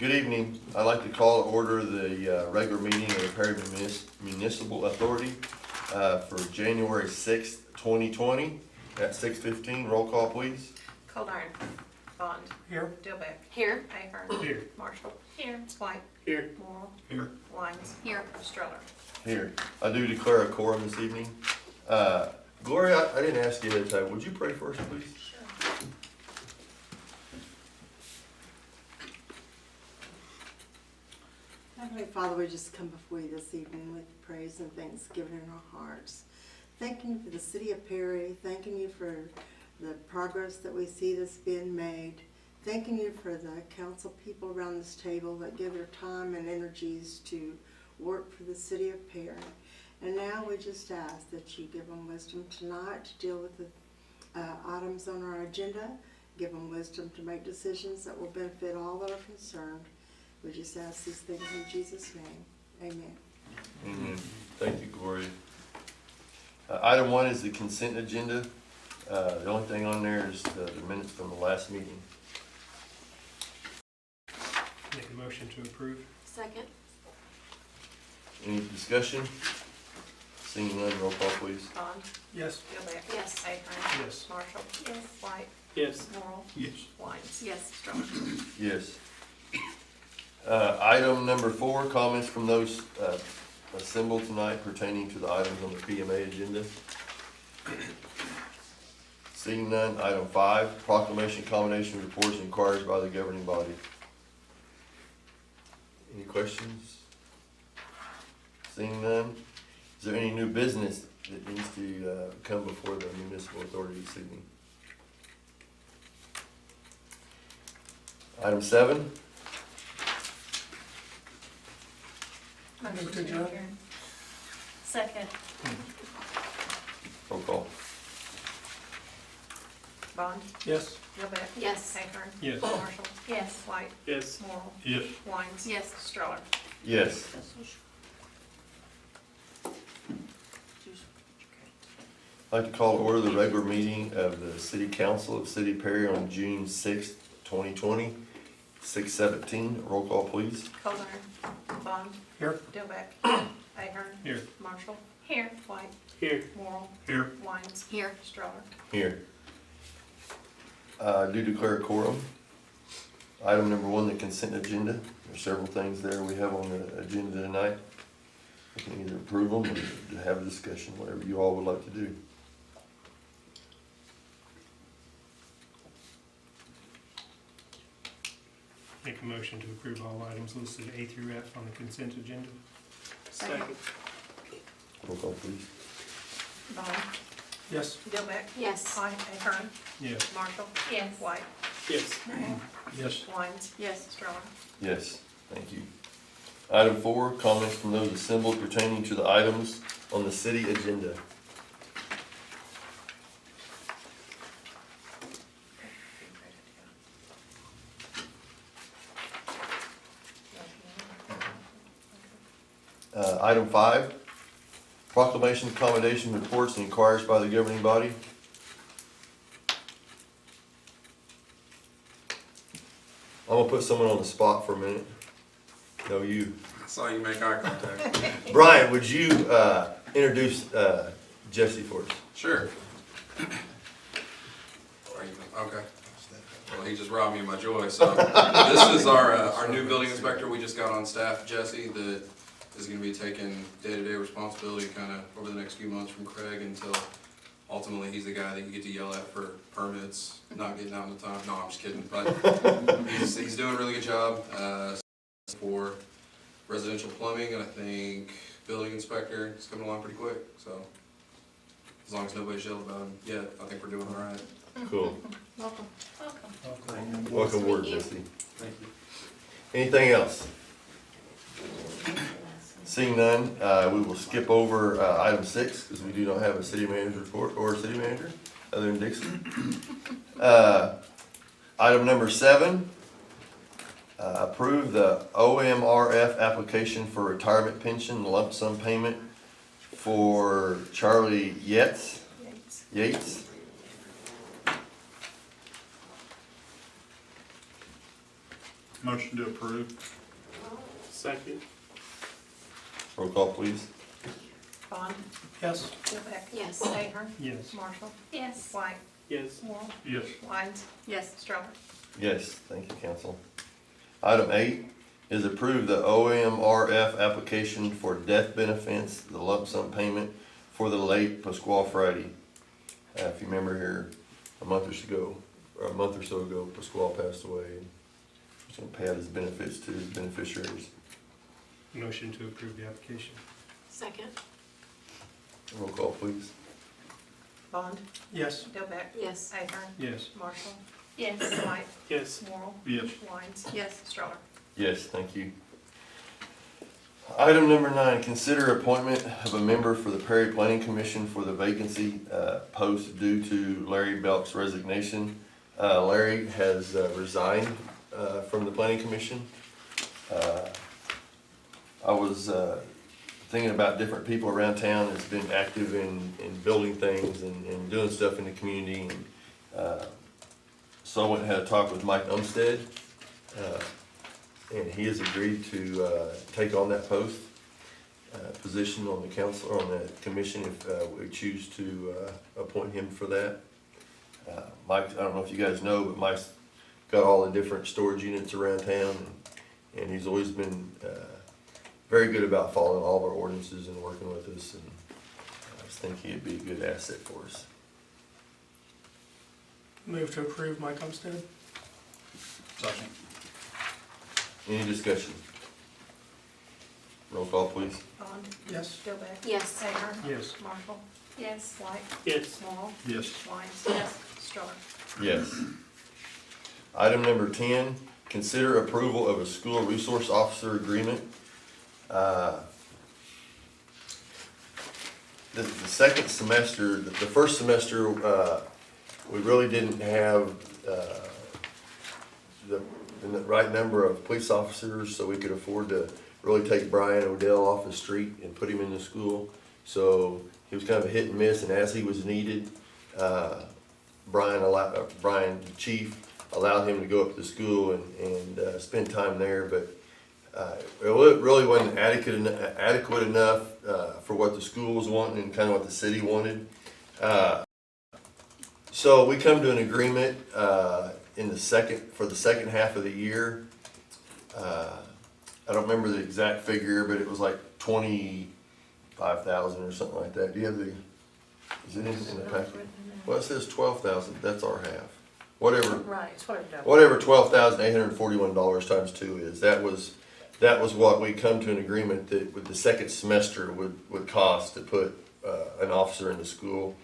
Good evening. I'd like to call to order the regular meeting of the Perry Municipal Authority for January 6th, 2020 at 6:15. Roll call, please. Coldarn. Bond. Here. Dillbeck. Here. Ahern. Here. Marshall. Here. White. Here. Morrell. Here. Lyons. Here. Stroller. Here. I do declare a quorum this evening. Gloria, I didn't ask you ahead of time. Would you pray first, please? Heavenly Father, we just come before you this evening with praise and thanksgiving in our hearts. Thanking you for the city of Perry, thanking you for the progress that we see that's been made, thanking you for the council people around this table that give their time and energies to work for the city of Perry. And now we just ask that you give them wisdom tonight to deal with the items on our agenda, give them wisdom to make decisions that will benefit all that are concerned. We just ask these things in Jesus' name. Amen. Amen. Thank you, Gloria. Item 1 is the consent agenda. The only thing on there is the minutes from the last meeting. Make a motion to approve. Second. Any discussion? Seeing none, roll call, please. Bond. Yes. Dillbeck. Yes. Ahern. Yes. Marshall. Yes. White. Yes. Morrell. Yes. Lyons. Yes. Stroller. Yes. Item number 4, comments from those assembled tonight pertaining to the items on the PMA agenda. Seeing none, item 5, proclamation, commendation, reports, and inquiries by the governing body. Any questions? Seeing none, is there any new business that needs to come before the municipal authority this evening? Item 7. Motion to adjourn. Second. Roll call. Bond. Yes. Dillbeck. Yes. Ahern. Yes. Marshall. Yes. White. Yes. Morrell. Yes. Lyons. Yes. Stroller. Yes. I'd like to call to order the regular meeting of the City Council of City of Perry on June 6th, 2020, 6:17. Roll call, please. Coldarn. Bond. Here. Dillbeck. Ahern. Here. Marshall. Here. White. Here. Morrell. Here. Lyons. Here. Stroller. Here. Do declare a quorum. Item number 1, the consent agenda. There's several things there we have on the agenda tonight. We can either approve them or to have a discussion, whatever you all would like to do. Make a motion to approve all items listed A through F on the consent agenda. Second. Roll call, please. Bond. Yes. Dillbeck. Yes. White. Ahern. Yes. Marshall. Yes. White. Yes. Morrell. Yes. Lyons. Yes. Stroller. Yes, thank you. Item 4, comments from those assembled pertaining to the items on the city agenda. Item 5, proclamation, accommodation, reports, and inquiries by the governing body. I'm gonna put someone on the spot for a minute. No, you. I saw you make eye contact. Brian, would you introduce Jesse for us? Sure. Okay. Well, he just robbed me of my joy. So this is our new building inspector. We just got on staff, Jesse, that is going to be taking day-to-day responsibility kind of over the next few months from Craig until ultimately he's the guy that you get to yell at for permits, not getting out in the time. No, I'm just kidding. But he's doing a really good job for residential plumbing, and I think building inspector is coming along pretty quick. So as long as nobody's yelled about him yet, I think we're doing all right. Cool. Welcome. Welcome. Welcome aboard, Meet you. Jesse. Thank you. Anything else? Seeing none, we will skip over item 6 because we do not have a city manager report or a city manager other than Dixon. Item number 7, approve the OMRF application for retirement pension lump sum payment for Charlie Yates. Motion to approve. Second. Roll call, please. Bond, Yes. Dillbeck. Yes. Ahern. Yes. Marshall, Yes. White, Yes. Morrow, Yes. Wines, Yes. Stroller. Yes, thank you, council. Item 8 is approve the OMRF application for death benefits, the lump sum payment for the late Pasquale Friday. If you remember here, a month or so ago, Pasquale passed away. And he's gonna pay out his benefits to his beneficiaries. Motion to approve the application. Second. Roll call, please. Bond, Yes. Dillbeck. Yes. Ahern, Yes. Marshall, Yes. White, Yes. Morrow, Yes. Wines, Yes. Stroller. Yes, thank you. Item number 9, consider appointment of a member for the Perry Planning Commission for the vacancy post due to Larry Belk's resignation. Larry has resigned from the Planning Commission. I was thinking about different people around town that's been active in building things and doing stuff in the community. And so I went and had a talk with Mike Umstead. And he has agreed to take on that position on the council, or on the commission, if we choose to appoint him for that. Mike, I don't know if you guys know, but Mike's got all the different storage units around town, and he's always been very good about following all of our ordinances and working with us, and I just think he'd be a good asset for us. Move to approve Mike Umstead. Second. Any discussion? Roll call, please. Bond, Yes. Dillbeck. Yes. Ahern. Yes. Marshall, Yes. White, Yes. Morrow, Yes. Wines, Yes. Stroller. Yes. Item number 10, consider approval of a school resource officer agreement. The second semester, the first semester, we really didn't have the right number of police officers, so we could afford to really take Brian Odell off the street and put him in the school. So he was kind of a hit and miss, and as he was needed, Brian, the chief, allowed him to go up to the school and spend time there, but it really wasn't adequate enough for what the school was wanting and kind of what the city wanted. So we come to an agreement for the second half of the year. I don't remember the exact figure, but it was like 25,000 or something like that. Do you have is it in the packet? Well, it says 12,000, that's our half. Right, it's Whatever $12,841 times 2 is, that was what we come to an agreement that with the second semester would cost to put an officer in the school.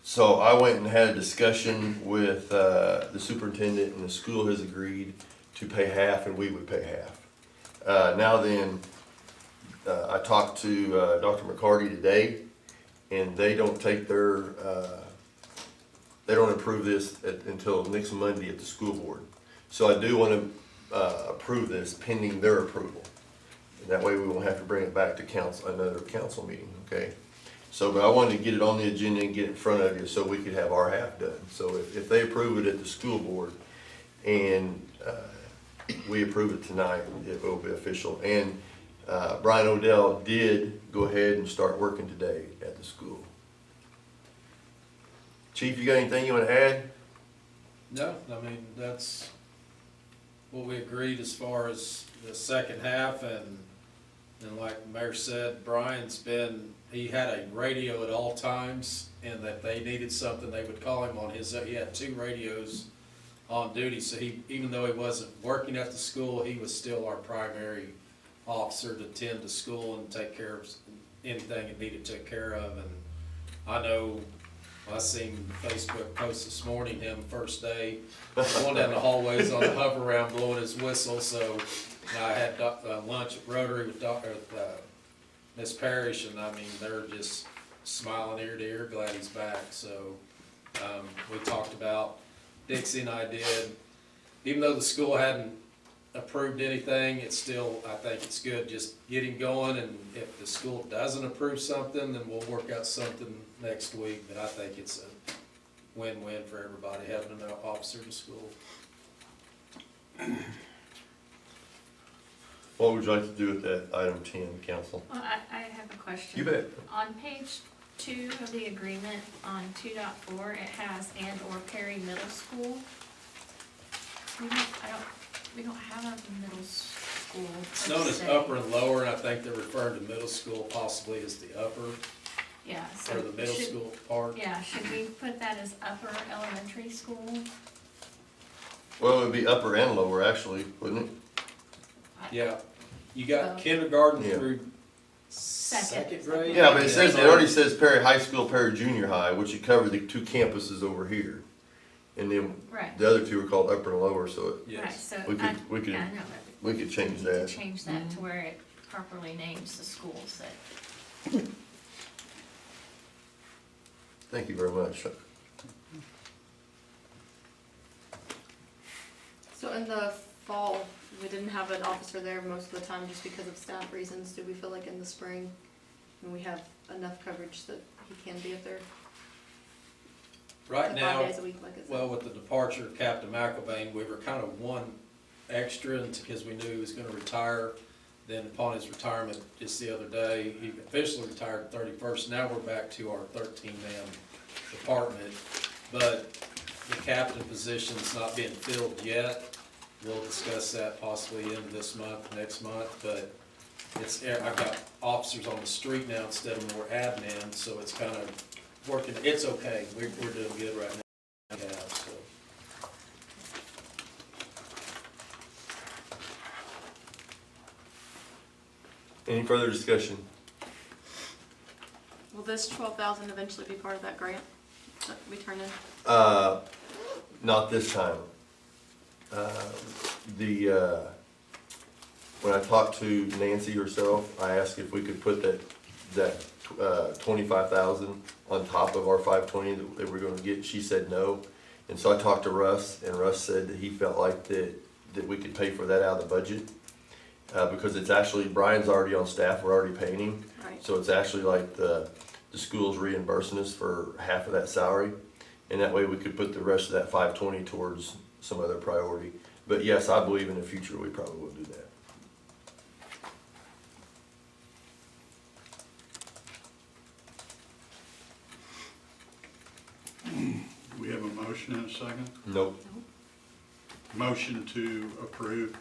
So I went and had a discussion with the superintendent, and the school has agreed to pay half, and we would pay half. Now then, I talked to Dr. McCarty today, and they don't take they don't approve this until next Monday at the school board. So I do want to approve this pending their approval. And that way we won't have to bring it back to council, another council meeting, okay? So, but I wanted to get it on the agenda and get it in front of you so we could have our half done. So if they approve it at the school board and we approve it tonight, it will be official. And Brian Odell did go ahead and start working today at the school. Chief, you got anything you want to add? No, I mean, that's what we agreed as far as the second half, and like the mayor said, he had a radio at all times, and that they needed something, they would call him on he had 2 radios on duty, so even though he wasn't working at the school, he was still our primary officer to tend to school and take care of anything it needed to take care of. And I know, I seen the Facebook post this morning, him first day, going down the hallways on the hover round blowing his whistle. So I had lunch at Rotary with Miss Parrish, and I mean, they're just smiling ear to ear, glad he's back. So we talked about, Dixie and I did, even though the school hadn't approved anything, it's still, I think it's good, just get him going, and if the school doesn't approve something, then we'll work out something next week. But I think it's a win-win for everybody having an officer in school. What would you like to do with that item 10, council? Well, I have a question. You bet. On page 2 of the agreement, on 2.4, it has and/or Perry Middle School. We don't have a middle school. It's known as upper and lower, and I think they're referring to middle school possibly as the upper, Yeah, so. or the middle should- school part. Yeah, should we put that as upper elementary school? Well, it would be upper and lower, actually, wouldn't it? Yeah, you got Both. kindergarten Yeah. through Second. second grade? Yeah, but it already says Perry High School, Perry Junior High, which would cover the 2 campuses over here. And then Right, the other 2 are called upper and lower, so right, Yes. so We could- we could- yeah, I know, we could but change we need to that. change that to where it properly names the schools that. Thank you very much. So in the fall, we didn't have an officer there most of the time just because of staff reasons. Do we feel like in the spring, when we have enough coverage that he can be up there? Right The now, 5 days a week, like it well, says? with the departure of Captain McElvain, we were kind of one extra because we knew he was gonna retire. Then upon his retirement, just the other day, he officially retired 31st. Now we're back to our 13-man department. But the captain position's not being filled yet. We'll discuss that possibly into this month, next month, but I've got officers on the street now instead of more admin, so it's kind of working, it's okay, we're doing good right now. Yeah, so. Any further discussion? Will this 12,000 eventually be part of that grant that we turn in? Not this time. When I talked to Nancy herself, I asked if we could put that 25,000 on top of our 520 that we're gonna get. She said no. And so I talked to Russ, and Russ said that he felt like that we could pay for that out of the budget. Because it's actually, Brian's already on staff, we're already paying him. Right. So it's actually like the school's reimbursing us for half of that salary. And that way we could put the rest of that 520 towards some other priority. But yes, I believe in the future we probably will do that. We have a motion and a second. Nope. Motion to approve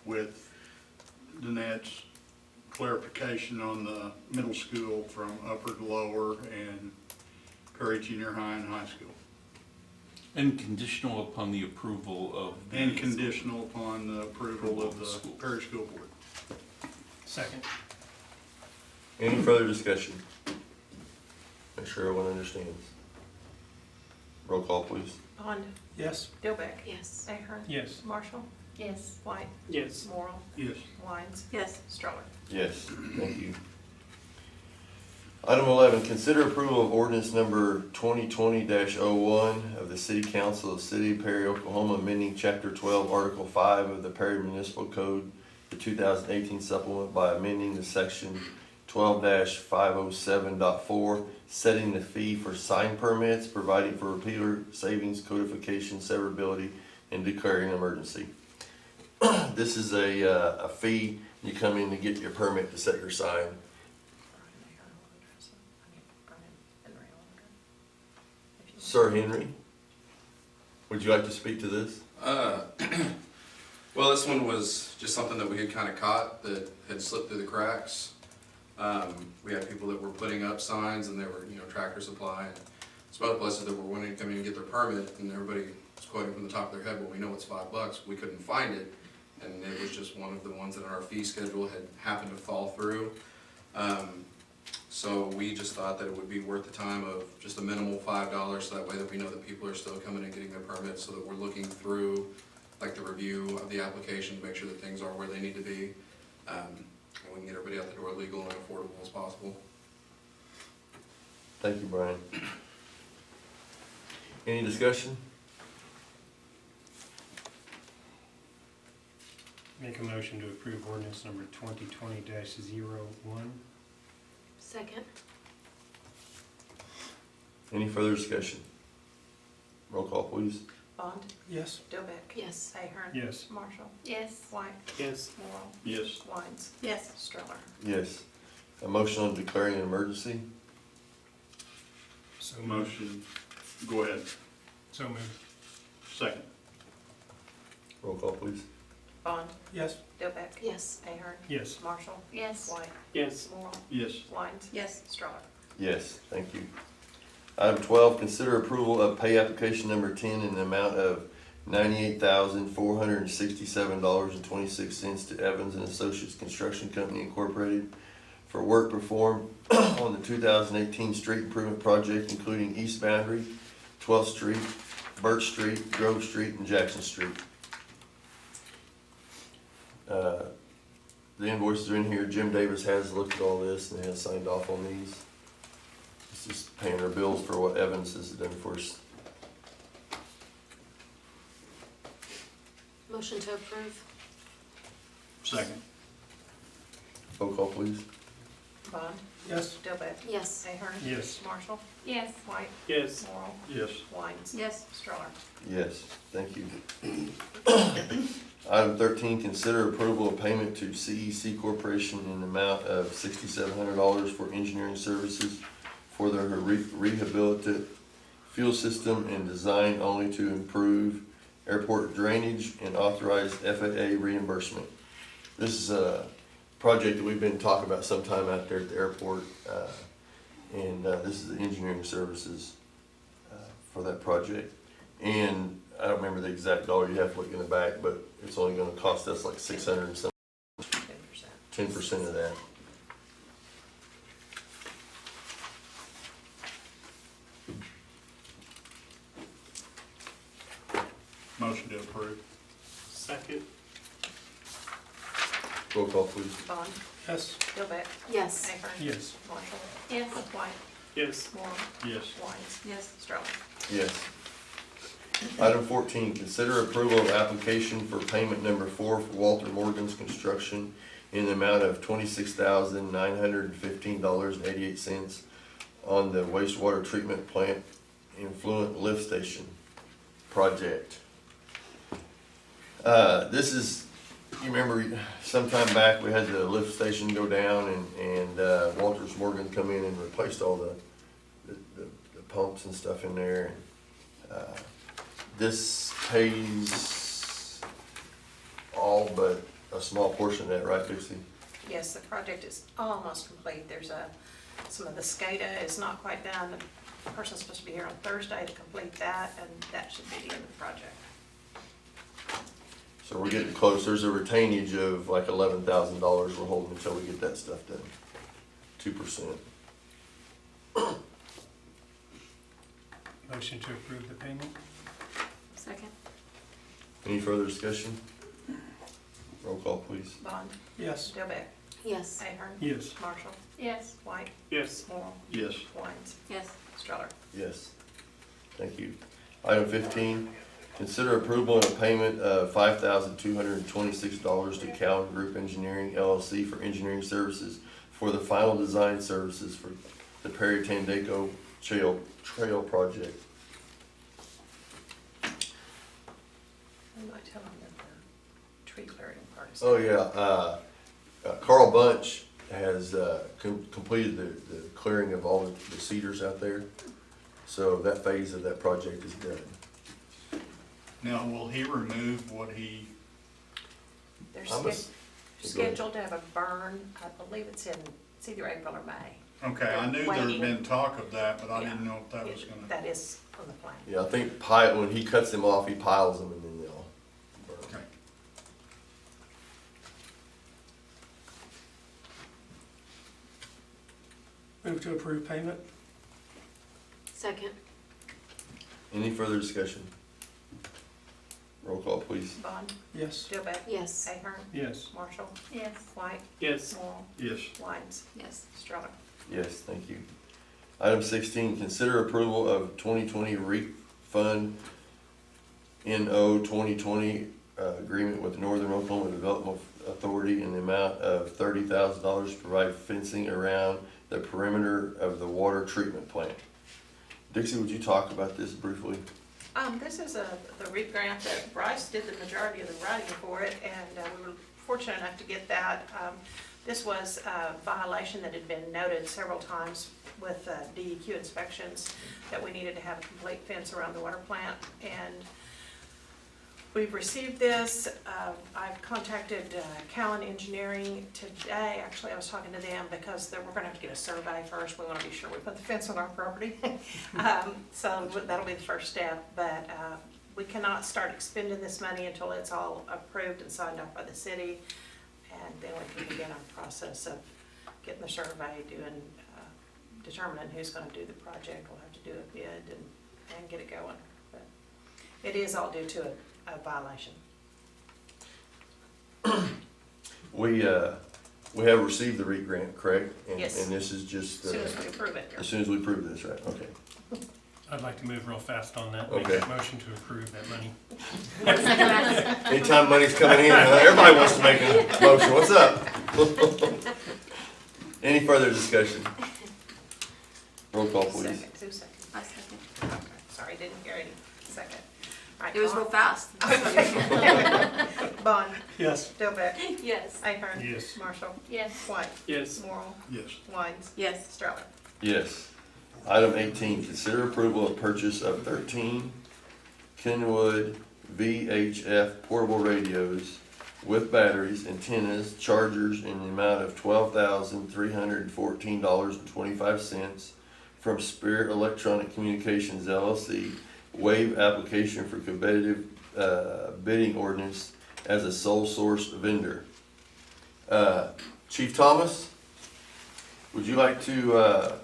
with Danette's clarification on the middle school from upper to lower and Perry Junior High and High School. And conditional upon the approval of. And conditional upon the approval of the Perry School Board. Second. Any further discussion? Make sure everyone understands. Roll call, please. Bond, Yes. Dilbeck, Yes. Ahern, Yes. Marshall, Yes. White, Yes. Morrow, Yes. Wines, Yes. Stroller. Yes, thank you. Item 11, consider approval of ordinance number 2020-01 of the City Council of the City of Perry, Oklahoma, amending Chapter 12, Article 5 of the Perry Municipal Code, the 2018 supplement by amending the section 12-507.4, setting the fee for sign permits, providing for repeater savings, codification, severability, and declaring an emergency. This is a fee. You come in to get your permit to set your sign. Sir Henry, would you like to speak to this? Well, this one was just something that we had kind of caught that had slipped through the cracks. We had people that were putting up signs and they were, Tractor Supply and some other places that were wanting to come in and get their permit, and everybody was quoting from the top of their head, well, we know it's $5. We couldn't find it, and it was just one of the ones that in our fee schedule had happened to fall through. So we just thought that it would be worth the time of just a minimal $5, so that way that we know that people are still coming and getting their permits, so that we're looking through like the review of the application to make sure that things are where they need to be. And we can get everybody out the door legal and affordable as possible. Thank you, Brian. Any discussion? Make a motion to approve ordinance number 2020-01. Second. Any further discussion? Roll call, please. Bond, Yes. Dilbeck. Yes. Ahern. Yes. Marshall, Yes. White, Yes. Morrow, Yes. Wines, Yes. Stroller. Yes. A motion on declaring an emergency? So moved. Motion, go ahead. So moved. Second. Roll call, please. Bond, Yes. Dilbeck. Yes. Ahern, Yes. Marshall, Yes. White, Yes. Morrow, Yes. Wines, Yes. Stroller. Yes, thank you. Item 12, consider approval of pay application number 10 in the amount of $98,467.26 to Evans and Associates Construction Company Incorporated for work performed on the 2018 street improvement project, including East Boundary, 12th Street, Birch Street, Grove Street, and Jackson Street. The invoices are in here. Jim Davis has looked at all this and has signed off on these. It's just paying our bills for what Evans has done for us. Motion to approve. Second. Roll call, please. Bond, Yes. Dilbeck. Yes. Ahern. Yes. Marshall, Yes. White, Yes. Morrow, Yes. Wines, Yes. Stroller. Yes, thank you. Item 13, consider approval of payment to CEC Corporation in the amount of $6,700 for engineering services for their rehabilitative fuel system and design only to improve airport drainage and authorize FAA reimbursement. This is a project that we've been talking about sometime out there at the airport, and this is the engineering services for that project. And I don't remember the exact dollar, you have to look in the back, but it's only gonna cost us like 600 and some, 10%. 10% of that. Motion to approve. Second. Roll call, please. Bond, Yes. Dilbeck. Yes. Ahern. Yes. Marshall, Yes. White, Yes. Morrow, Yes. Wines, Yes. Stroller. Yes. Item 14, consider approval of application for payment number 4 for Walter Morgan's Construction in the amount of $26,915.88 on the wastewater treatment plant influent lift station project. This is, you remember sometime back, we had the lift station go down and Walters Morgan come in and replaced all the pumps and stuff in there. This pays all but a small portion of that, right, Dixie? Yes, the project is almost complete. There's some of the SCADA is not quite done. The person's supposed to be here on Thursday to complete that, and that should be the end of the project. So we're getting close. There's a retainage of like $11,000 we're holding until we get that stuff done. 2%. Motion to approve the payment? Second. Any further discussion? Roll call, please. Bond, Yes. Dilbeck, Yes. Ahern. Yes. Marshall, Yes. White, Yes. Morrow, Yes. Wines, Yes. Stroller. Yes. Thank you. Item 15, consider approval and a payment of $5,226 to Cowan Group Engineering LLC for engineering services for the final design services for the Perry Tandaco Trail project. I might tell them that the tree clearing part is. Oh, yeah, Carl Bunch has completed the clearing of all the cedars out there. So that phase of that project is done. Now, will he remove what he, They're I'm a- scheduled to have a burn, I believe it's either April or May. okay, I knew there had been talk of that, but I didn't know if that was gonna. That is on the plan. Yeah, I think when he cuts them off, he piles them and then they'll burn. Okay. Move to approve payment? Second. Any further discussion? Roll call, please. Bond, Yes. Dilbeck. Yes. Ahern. Yes. Marshall, Yes. White, Yes. Morrow, Yes. Wines, Yes. Stroller. Yes, thank you. Item 16, consider approval of 2020 refund NO 2020 agreement with Northern Oklahoma Development Authority in the amount of $30,000 to provide fencing around the perimeter of the water treatment plant. Dixie, would you talk about this briefly? This is the REAP grant that Bryce did the majority of the writing for it, and we were fortunate enough to get that. This was a violation that had been noted several times with DEQ inspections, that we needed to have a complete fence around the water plant, and we've received this. I've contacted Callan Engineering today. Actually, I was talking to them because we're gonna have to get a survey first. We wanna be sure we put the fence on our property. So that'll be the first step, but we cannot start expending this money until it's all approved and signed off by the city. And then we can begin our process of getting the survey, determining who's gonna do the project. We'll have to do a bid and get it going. But it is all due to a violation. We have received the REAP grant, correct? Yes. And this is just, As soon as we approve it. as soon as we approve this, right? Okay. I'd like to move real fast on that. Okay. Make a motion to approve that money. Anytime money's coming in, everybody wants to make a motion. What's up? Any further discussion? Roll call, please. Second, 2 seconds. I second. Okay, sorry, didn't hear any. Second. All right, It was real fast. Bond, Yes. Dilbeck, Yes. Ahern. Yes. Marshall, Yes. White, Yes. Morrow, Yes. Wines, Yes. Stroller. Yes. Item 18, consider approval of purchase of 13 Kenwood VHF portable radios with batteries, antennas, chargers in the amount of $12,314.25 from Spirit Electronic Communications LLC, waive application for competitive bidding ordinance as a sole source vendor. Chief Thomas, would you like to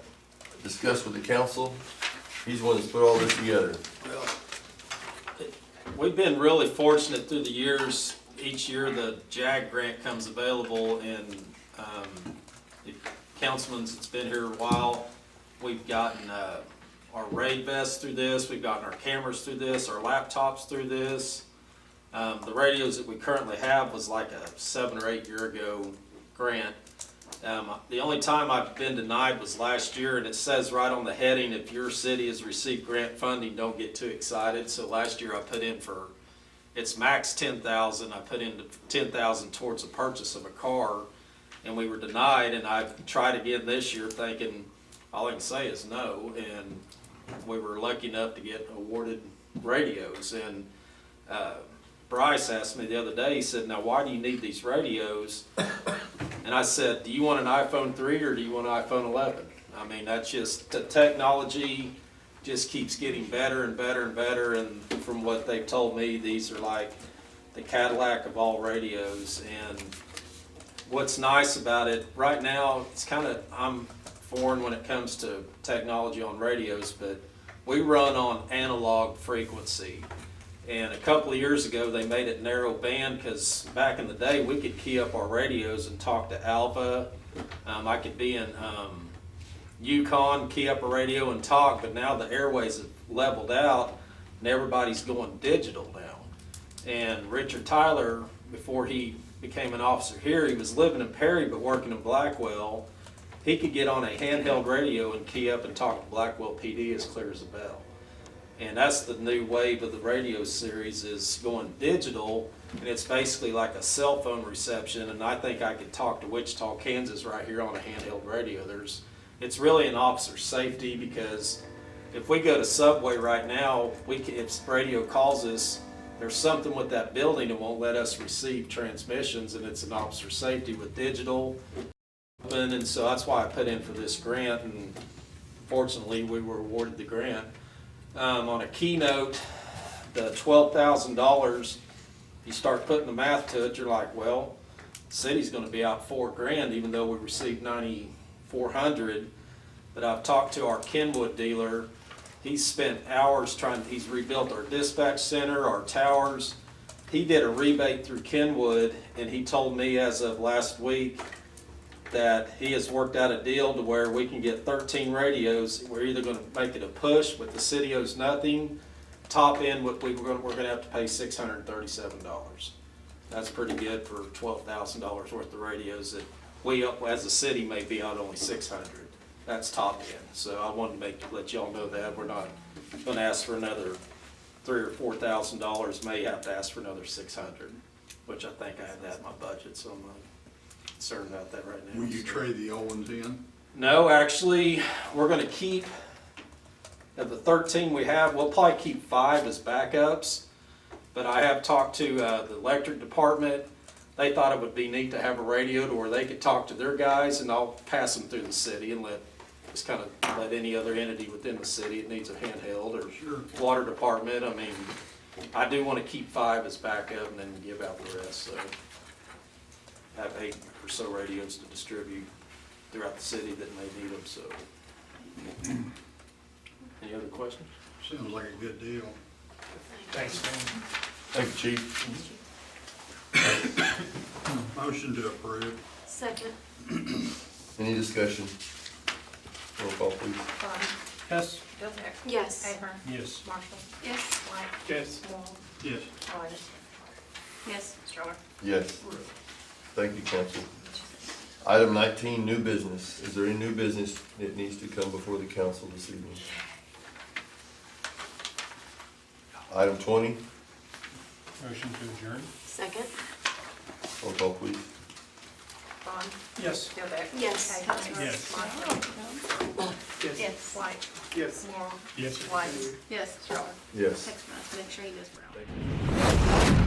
discuss with the council? He's the one that's put all this together. Well, we've been really fortunate through the years. Each year the JAG grant comes available, and the councilman that's been here a while, we've gotten our raid vests through this, we've gotten our cameras through this, our laptops through this. The radios that we currently have was like a 7 or 8 year ago grant. The only time I've been denied was last year, and it says right on the heading, if your city has received grant funding, don't get too excited. So last year I put in for, it's max 10,000, I put in 10,000 towards the purchase of a car, and we were denied, and I've tried again this year thinking, all I can say is no, and we were lucky enough to get awarded radios. And Bryce asked me the other day, he said, now why do you need these radios? And I said, do you want an iPhone 3 or do you want an iPhone 11? I mean, that's just, the technology just keeps getting better and better and better, and from what they've told me, these are like the Cadillac of all radios. And what's nice about it, right now, it's kind of, I'm foreign when it comes to technology on radios, but we run on analog frequency. And a couple of years ago, they made it narrow band, because back in the day, we could key up our radios and talk to Alpha. I could be in Yukon, key up a radio and talk, but now the airways have leveled out, and everybody's going digital now. And Richard Tyler, before he became an officer here, he was living in Perry but working in Blackwell. He could get on a handheld radio and key up and talk to Blackwell PD as clear as a bell. And that's the new wave of the radio series, is going digital, and it's basically like a cell phone reception. And I think I could talk to Wichita, Kansas right here on a handheld radio. It's really an officer safety, because if we go to Subway right now, if radio calls us, there's something with that building that won't let us receive transmissions, and it's an officer safety with digital. And so that's why I put in for this grant, and fortunately we were awarded the grant. On a keynote, the $12,000, you start putting the math to it, you're like, well, the city's gonna be out $4,000, even though we received $9,400. But I've talked to our Kenwood dealer. He's spent hours he's rebuilt our dispatch center, our towers. He did a rebate through Kenwood, and he told me as of last week that he has worked out a deal to where we can get 13 radios. We're either going to make it a push, but the city owes nothing. Top end, we're going to have to pay $637. That's pretty good for $12,000 worth of radios that we, as a city, may be out only $600. That's top end. So I wanted to let y'all know that we're not going to ask for another $3,000 or $4,000, may have to ask for another 600, which I think I have that in my budget, so I'm not concerned about that right now. Will you so. trade the old ones in? No, actually, we're gonna keep, of the 13 we have, we'll probably keep 5 as backups. But I have talked to the electric department. They thought it would be neat to have a radio to where they could talk to their guys, and I'll pass them through the city and just kind of let any other entity within the city, it needs a handheld, or water department. I mean, I do want to keep 5 as backup and then give out the rest, so. Have 8 or so radios to distribute throughout the city that may need them, so. Any other questions? Sounds like a good deal. Thanks, Dan. Thank you, chief. Motion to approve. Second. Any discussion? Roll call, please. Bond, Yes. Dillbeck. Yes. Ahern. Yes. Marshall. Yes. White. Yes. Wall. Yes. Wise. Yes. Stroller. Yes. Thank you, council. Item 19, new business. Is there any new business that needs to come before the council this evening? Item 20, Motion to adjourn? Second. roll call, please. Bond. Yes. Dillbeck. Yes. Ahern. Yes. Marshall. Yes. White. Yes. Wall. Yes. Wise. Yes. Stroller. Yes. Text me, make sure he knows Brown. Thank you.